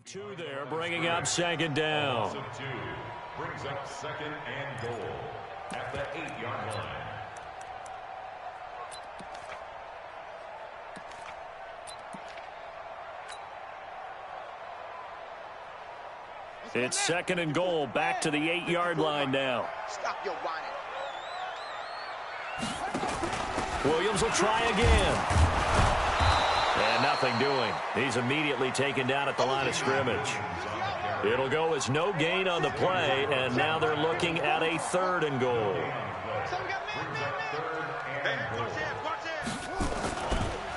Two there, bringing up second down. Brings up second and goal at the 8-yard line. It's second and goal, back to the 8-yard line now. Stop your whining. Williams will try again. And nothing doing. He's immediately taken down at the line of scrimmage. It'll go as no gain on the play, and now they're looking at a third and goal.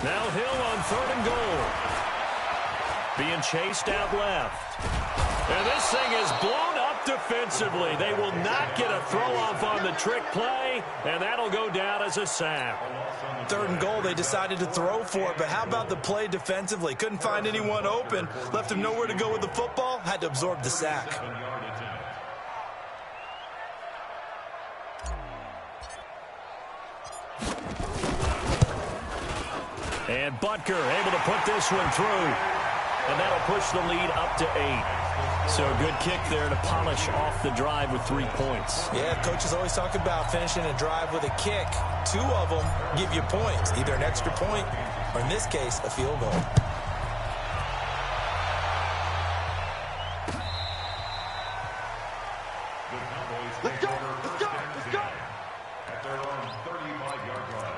Now Hill on third and goal. Being chased out left. And this thing is blown up defensively. They will not get a throw-off on the trick play, and that'll go down as a sack. Third and goal, they decided to throw for it, but how about the play defensively? Couldn't find anyone open, left him nowhere to go with the football, had to absorb the sack. And Butker able to put this one through, and that'll push the lead up to 8. So a good kick there to polish off the drive with 3 points. Yeah, coaches always talk about finishing a drive with a kick. 2 of them give you points, either an extra point or, in this case, a field goal. Let's go, let's go, let's go. At their own 35-yard line.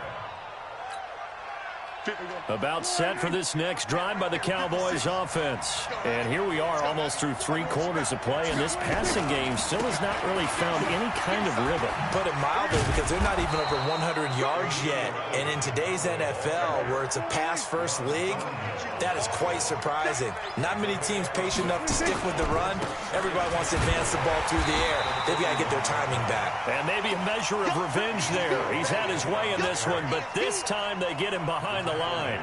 About set for this next drive by the Cowboys offense. And here we are almost through 3 quarters of play, and this passing game still has not really found any kind of rhythm. Put it mildly, because they're not even over 100 yards yet. And in today's NFL, where it's a pass-first league, that is quite surprising. Not many teams patient enough to stick with the run. Everybody wants to advance the ball through the air. They've got to get their timing back. And maybe a measure of revenge there. He's had his way in this one, but this time they get him behind the line.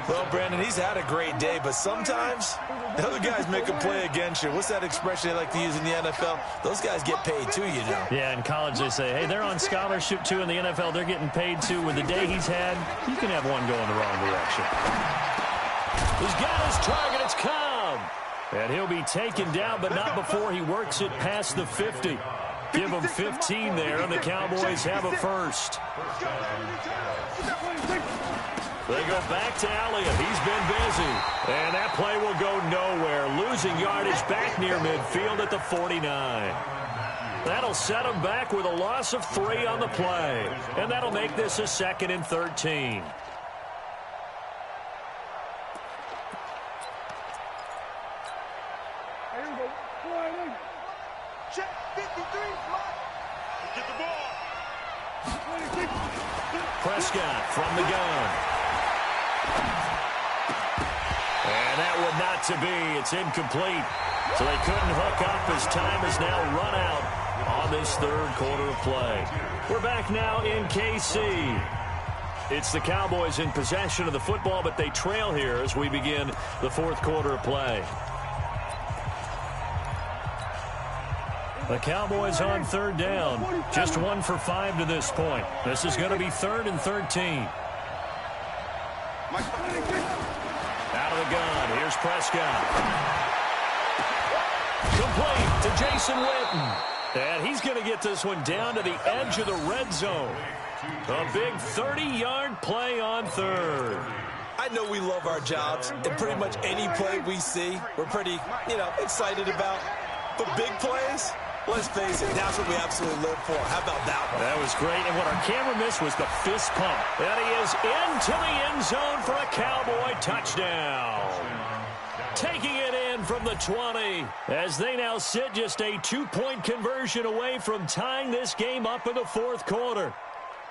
Well, Brandon, he's had a great day, but sometimes the other guys make a play against you. What's that expression they like to use in the NFL? Those guys get paid too, you know. Yeah, in college they say, hey, they're on scholarship too. In the NFL, they're getting paid too. With the day he's had, you can have one going the wrong direction. He's got his target. It's Cobb. And he'll be taken down, but not before he works it past the 50. Give him 15 there, and the Cowboys have a first. They go back to Elliott. He's been busy. And that play will go nowhere. Losing yardage back near midfield at the 49. That'll set them back with a loss of 3 on the play. And that'll make this a 2nd and 13. Check 53, get the ball. Prescott from the gun. And that would not to be. It's incomplete. So they couldn't hook up as time has now run out on this 3rd quarter of play. We're back now in KC. It's the Cowboys in possession of the football, but they trail here as we begin the 4th quarter of play. The Cowboys on 3rd down. Just 1 for 5 to this point. This is going to be 3rd and 13. Out of the gun. Here's Prescott. Complete to Jason Witten. And he's going to get this one down to the edge of the red zone. A big 30-yard play on 3rd. I know we love our jobs, and pretty much any play we see, we're pretty, excited about. But big plays, let's face it, that's what we absolutely live for. How about that one? That was great, and what our camera missed was the fist pump. And he is into the end zone for a Cowboy touchdown. Taking it in from the 20 as they now sit just a 2-point conversion away from tying this game up in the 4th quarter.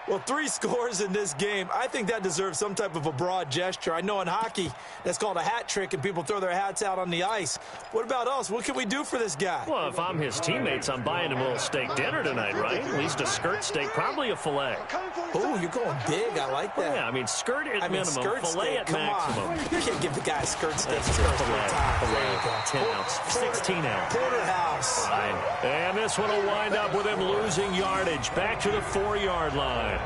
Well, 3 scores in this game. I think that deserves some type of a broad gesture. I know in hockey, that's called a hat trick, and people throw their hats out on the ice. What about us? What can we do for this guy? Well, if I'm his teammates, I'm buying him a little steak dinner tonight, right? At least a skirt steak, probably a filet. Oh, you're going big. I like that. Yeah, I mean, skirt at minimum, skirt filet steak, at come maximum. On. You can't give the guy a skirt steak. That's a filet. 10 ounce, 16 ounce. Porterhouse. Fine. And this one will wind up with him losing yardage back to the 4-yard line.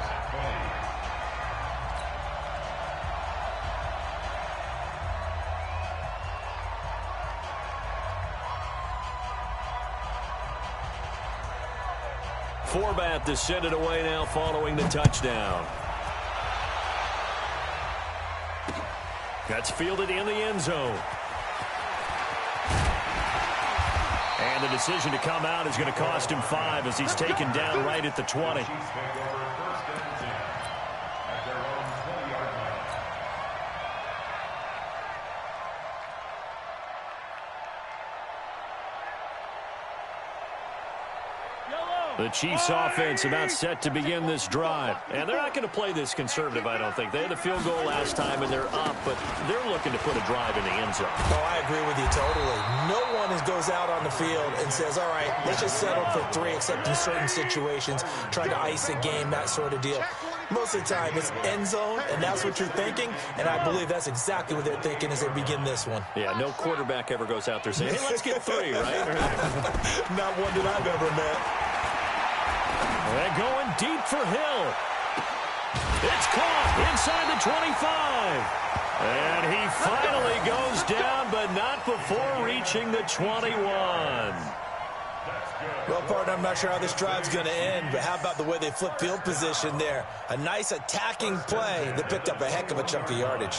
Forbat to send it away now following the touchdown. That's fielded in the end zone. And the decision to come out is going to cost him 5 as he's taken down right at the 20. The Chiefs offense about set to begin this drive. And they're not going to play this conservative, I don't think. They had the field goal last time, and they're up, but they're looking to put a drive in the end zone. Oh, I agree with you totally. No one goes out on the field and says, all right, let's just settle for 3, except in certain situations, trying to ice a game, that sort of deal. Most of the time, it's end zone, and that's what you're thinking, and I believe that's exactly what they're thinking as they begin this one. Yeah, no quarterback ever goes out there saying, hey, let's get 3, right? Not one that I've ever met. They're going deep for Hill. It's caught inside the 25. And he finally goes down, but not before reaching the 21. Well, partner, I'm not sure how this drive's going to end, but how about the way they flip field position there? A nice attacking play that picked up a heck of a chunk of yardage.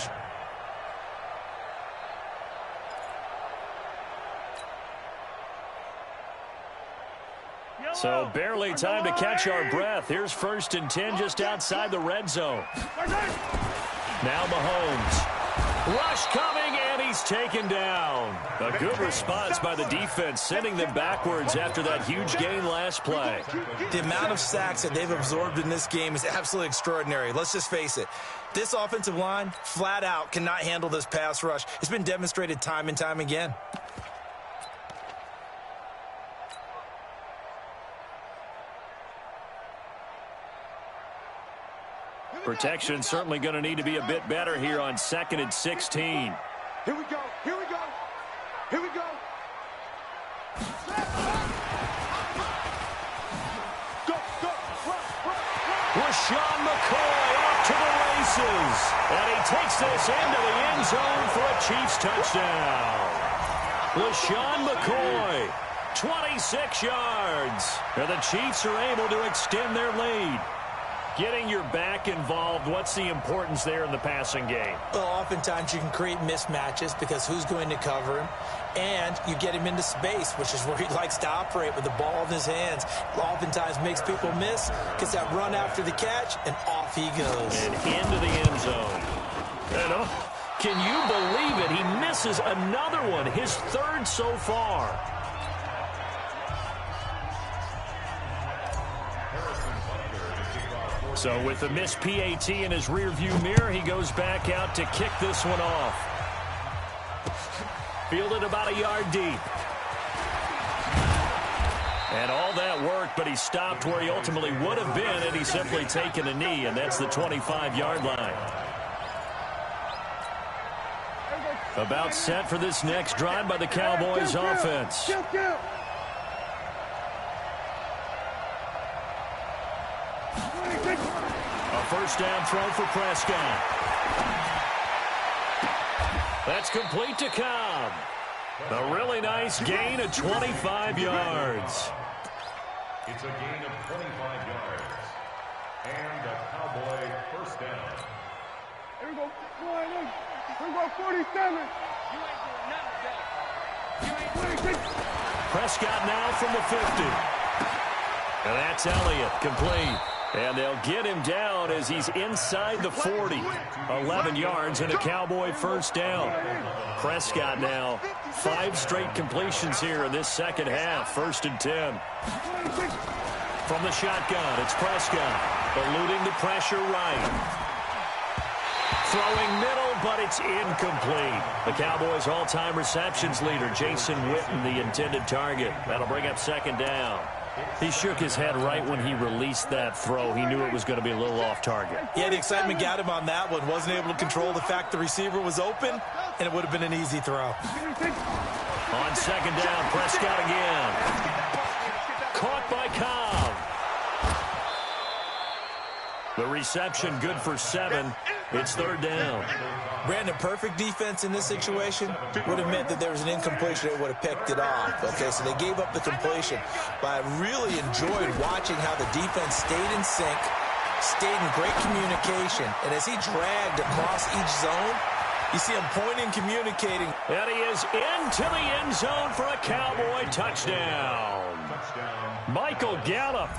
So barely time to catch our breath. Here's 1st and 10 just outside the red zone. Now Mahomes. Rush coming, and he's taken down. A good response by the defense, sending them backwards after that huge gain last play. The amount of sacks that they've absorbed in this game is absolutely extraordinary. Let's just face it. This offensive line, flat out, cannot handle this pass rush. It's been demonstrated time and time again. Protection certainly going to need to be a bit better here on 2nd and 16. Here we go. Here we go. Here we go. Go, go. LaShawn McCoy off to the races. And he takes this into the end zone for a Chiefs touchdown. LaShawn McCoy, 26 yards. And the Chiefs are able to extend their lead. Getting your back involved, what's the importance there in the passing game? Well, oftentimes you can create mismatches because who's going to cover him? And you get him into space, which is where he likes to operate with the ball in his hands. Oftentimes makes people miss, gets that run after the catch, and off he goes. And into the end zone. And can you believe it? He misses another one, his 3rd so far. So with the missed PAT in his rearview mirror, he goes back out to kick this one off. Fielded about a yard deep. And all that worked, but he stopped where he ultimately would have been had he simply taken a knee, and that's the 25-yard line. About set for this next drive by the Cowboys offense. A first down throw for Prescott. That's complete to Cobb. A really nice gain of 25 yards. It's a gain of 25 yards. And a Cowboy first down. Here we go. Here we go, 47. Prescott now from the 50. And that's Elliott, complete. And they'll get him down as he's inside the 40. 11 yards and a Cowboy first down. Prescott now 5 straight completions here in this second half. 1st and 10. From the shotgun, it's Prescott. Eluding the pressure right. Throwing middle, but it's incomplete. The Cowboys' all-time receptions leader, Jason Witten, the intended target. That'll bring up 2nd down. He shook his head right when he released that throw. He knew it was going to be a little off target. Yeah, the excitement got him on that one. Wasn't able to control the fact the receiver was open, and it would have been an easy throw. On 2nd down, Prescott again. Caught by Cobb. The reception good for 7. It's third down. Brandon, perfect defense in this situation would have meant that there was an incompletion. They would have picked it off. Okay, so they gave up the completion. But I really enjoyed watching how the defense stayed in sync, stayed in great communication. And as he dragged across each zone, you see him pointing, communicating. And he is into the end zone for a Cowboy touchdown. Michael Gallup,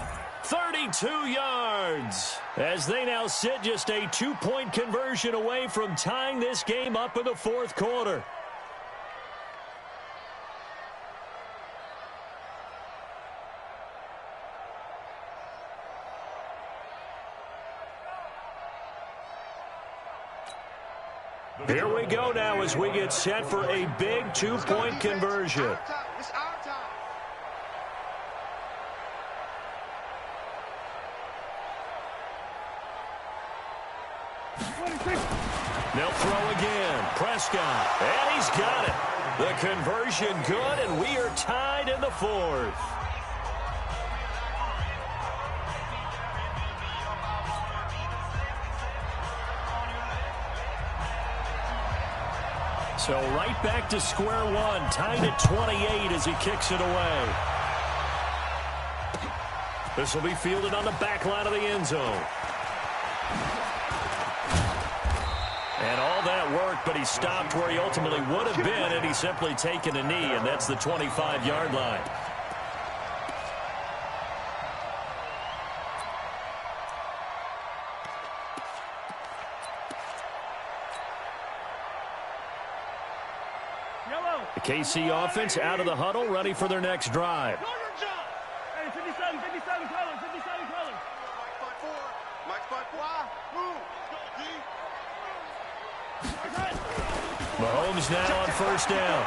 32 yards, as they now sit just a 2-point conversion away from tying this game up in the fourth quarter. Here we go now as we get set for a big 2-point conversion. It's our time. They'll throw again. Prescott. And he's got it. The conversion good, and we are tied in the fourth. So right back to square one, tied at 28 as he kicks it away. This will be fielded on the back line of the end zone. And all that work, but he stopped where he ultimately would have been had he simply taken a knee, and that's the 25-yard line. The KC offense out of the huddle, ready for their next drive. Hey, 57 colors, 57 colors. Mike 5-4. Move. Mahomes now on first down.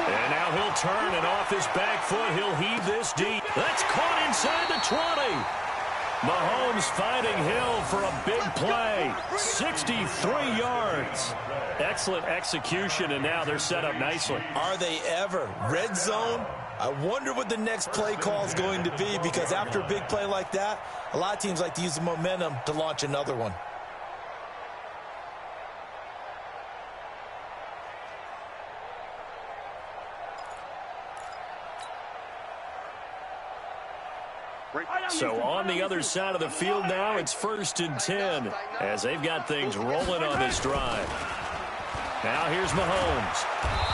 And now he'll turn, and off his back foot, he'll heave this deep. That's caught inside the 20. Mahomes finding Hill for a big play. 63 yards. Excellent execution, and now they're set up nicely. Are they ever? Red zone? I wonder what the next play call is going to be, because after a big play like that, a lot of teams like to use the momentum to launch another one. So on the other side of the field now, it's 1st and 10 as they've got things rolling on this drive. Now here's Mahomes.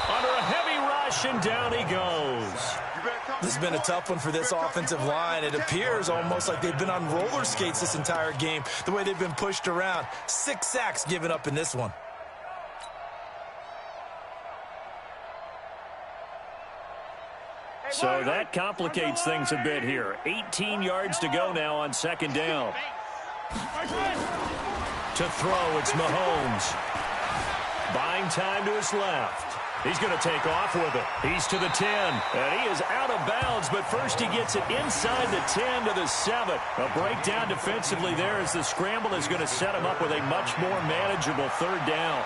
Under a heavy rush, and down he goes. This has been a tough one for this offensive line. It appears almost like they've been on roller skates this entire game, the way they've been pushed around. 6 sacks given up in this one. So that complicates things a bit here. 18 yards to go now on second down. To throw, it's Mahomes. Buying time to his left. He's going to take off with it. He's to the 10, and he is out of bounds, but first he gets it inside the 10 to the 7. A breakdown defensively there as the scramble is going to set him up with a much more manageable third down.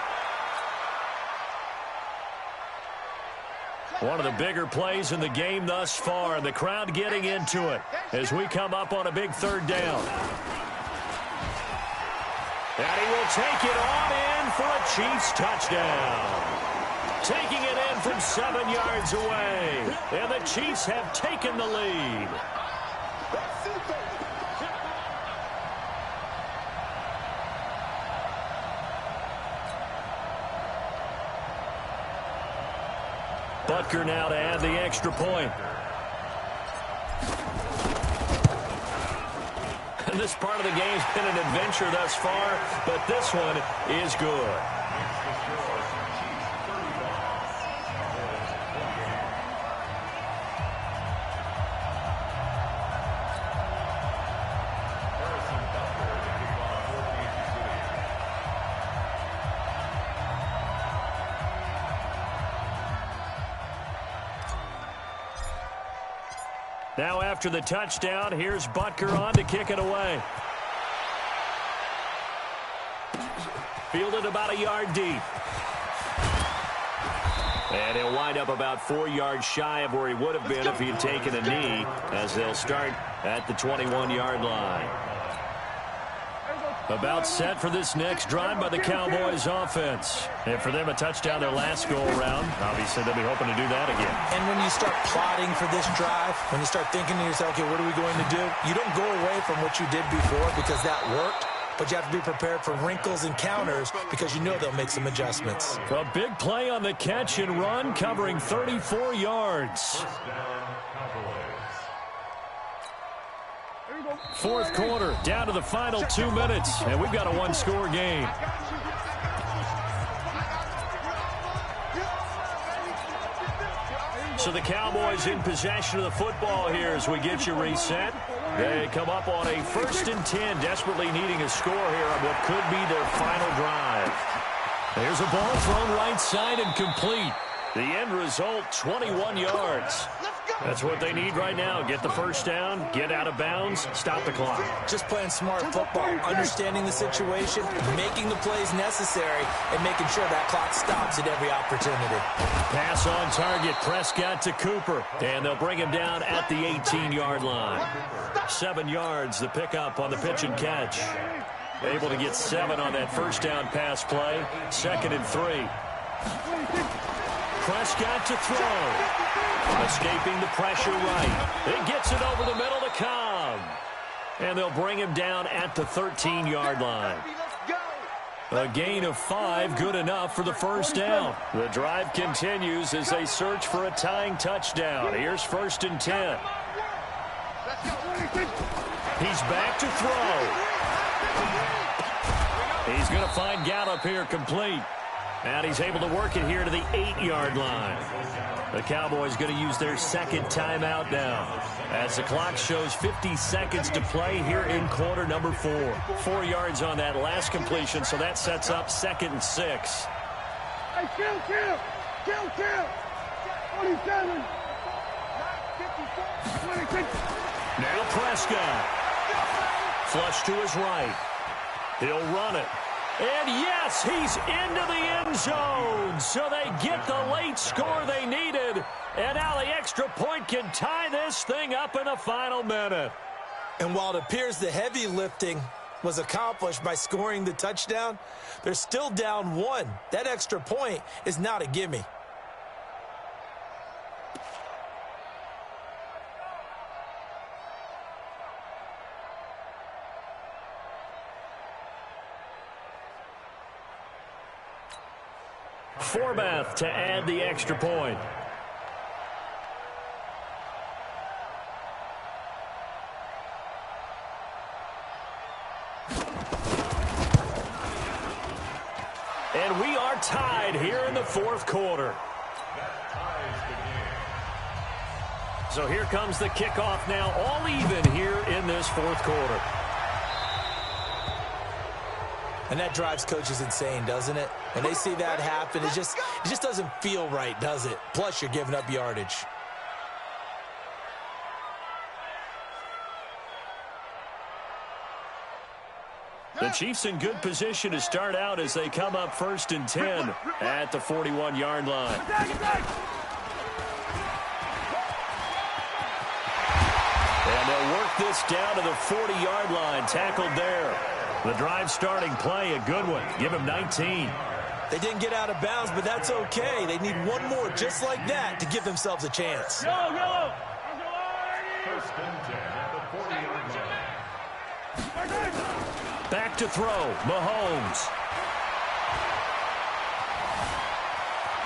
One of the bigger plays in the game thus far, and the crowd getting into it as we come up on a big third down. And he will take it on in for a Chiefs touchdown. Taking it in from 7 yards away, and the Chiefs have taken the lead. Butker now to add the extra point. And this part of the game's been an adventure thus far, but this one is good. Now after the touchdown, here's Butker on to kick it away. Fielded about a yard deep. And he'll wind up about 4 yards shy of where he would have been if he had taken a knee, as they'll start at the 21-yard line. About set for this next drive by the Cowboys offense. And for them, a touchdown their last go-around. Obviously, they'll be hoping to do that again. And when you start plotting for this drive, when you start thinking to yourself, okay, what are we going to do? You don't go away from what you did before because that worked, but you have to be prepared for wrinkles and counters because you know they'll make some adjustments. A big play on the catch and run, covering 34 yards. Fourth quarter, down to the final 2 minutes, and we've got a one-score game. So the Cowboys in possession of the football here as we get you reset. They come up on a 1st and 10, desperately needing a score here on what could be their final drive. There's a ball thrown right side and complete. The end result, 21 yards. That's what they need right now. Get the first down, get out of bounds, stop the clock. Just playing smart football, understanding the situation, making the plays necessary, and making sure that clock stops at every opportunity. Pass on target, Prescott to Cooper, and they'll bring him down at the 18-yard line. 7 yards, the pickup on the pitch and catch. Able to get 7 on that first down pass play. 2nd and 3. Prescott to throw. Escaping the pressure right. It gets it over the middle to Cobb. And they'll bring him down at the 13-yard line. A gain of 5, good enough for the first down. The drive continues as they search for a tying touchdown. Here's 1st and 10. He's back to throw. He's going to find Gallup here complete. And he's able to work it here to the 8-yard line. The Cowboys going to use their 2nd timeout now, as the clock shows 50 seconds to play here in quarter number 4. 4 yards on that last completion, so that sets up 2nd and 6. Hey, kill. 27. 26. Now Prescott. Flush to his right. He'll run it. And yes, he's into the end zone. So they get the late score they needed. And now the extra point can tie this thing up in the final minute. And while it appears the heavy lifting was accomplished by scoring the touchdown, they're still down 1. That extra point is not a gimme. Forbath to add the extra point. And we are tied here in the 4th quarter. So here comes the kickoff now, all even here in this 4th quarter. And that drives coaches insane, doesn't it? When they see that happen, it just doesn't feel right, does it? Plus, you're giving up yardage. The Chiefs in good position to start out as they come up 1st and 10 at the 41-yard line. And they'll work this down to the 40-yard line, tackled there. The drive starting play, a good one. Give him 19. They didn't get out of bounds, but that's okay. They need one more just like that to give themselves a chance. Go! 1st and 10 at the 40-yard line. Back to throw, Mahomes.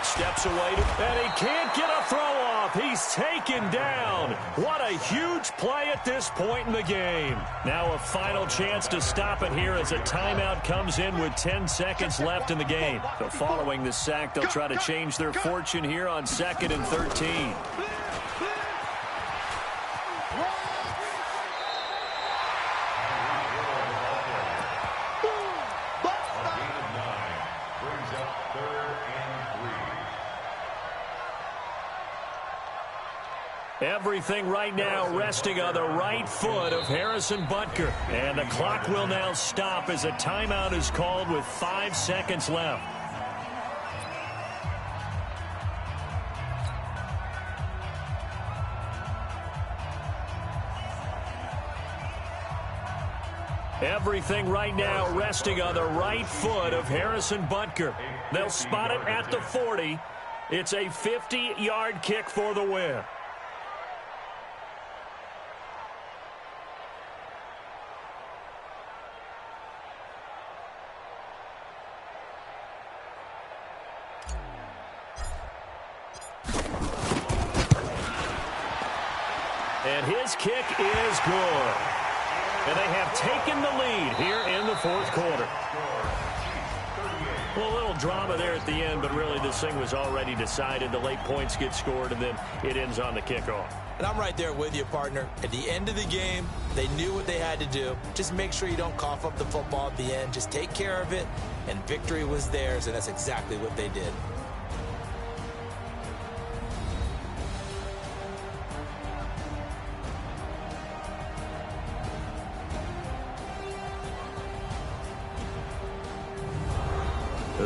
Steps away, and he can't get a throw off. He's taken down. What a huge play at this point in the game. Now a final chance to stop it here as a timeout comes in with 10 seconds left in the game. So following the sack, they'll try to change their fortune here on 2nd and 13. Everything right now resting on the right foot of Harrison Butker. And the clock will now stop as a timeout is called with 5 seconds left. Everything right now resting on the right foot of Harrison Butker. They'll spot it at the 40. It's a 50-yard kick for the win. And his kick is good. And they have taken the lead here in the fourth quarter. Well, a little drama there at the end, but really this thing was already decided. The late points get scored, and then it ends on the kickoff. And I'm right there with you, partner. At the end of the game, they knew what they had to do. Just make sure you don't cough up the football at the end. Just take care of it, and victory was theirs, and that's exactly what they did.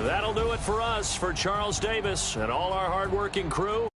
That'll do it for us. For Charles Davis and all our hardworking crew.